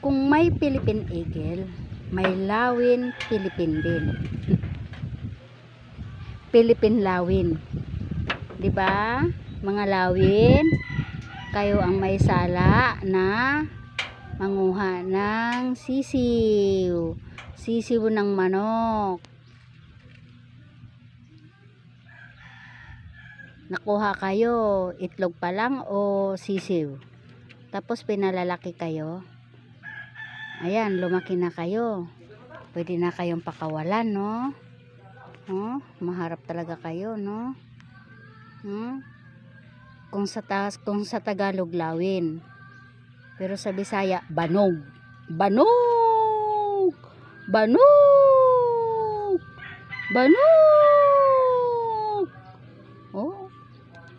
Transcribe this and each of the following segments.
Kung may Philippine Eagle, may lawin Philippine din. Philippine lawin. 'Di ba? Mga lawin, kayo ang may sala na manguha ng sisiw. Sisiw ng manok. Nakuha kayo, itlog pa lang o sisiw. Tapos pinalalaki kayo. Ayan, lumaki na kayo. Pwede na kayong pakawalan, no? Oh, maharap talaga kayo, no? Kung sa Tagalog lawin. Pero sa Bisaya, banog. Banog! Banog! Banog! Oh,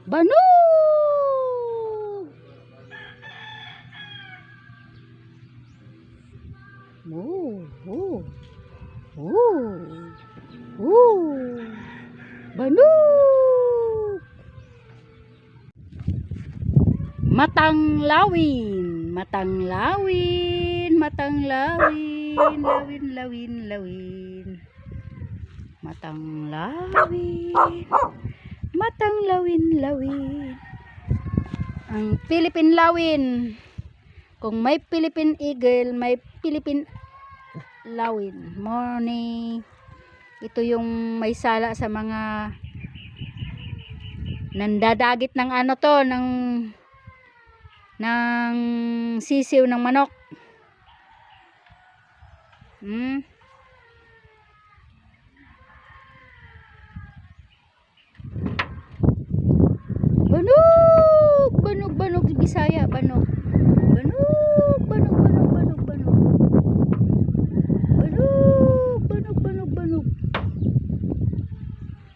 banog! Banog! Matang lawin, matang lawin, matang lawin, lawin. Matang lawin, matang lawin. Ang Philippine lawin. Kung may Philippine Eagle, may Philippine lawin. Morning. Ito yung may sala sa mga nandadagit ng ano to, ng sisiw ng manok. Banog! Banog, Bisaya, banog.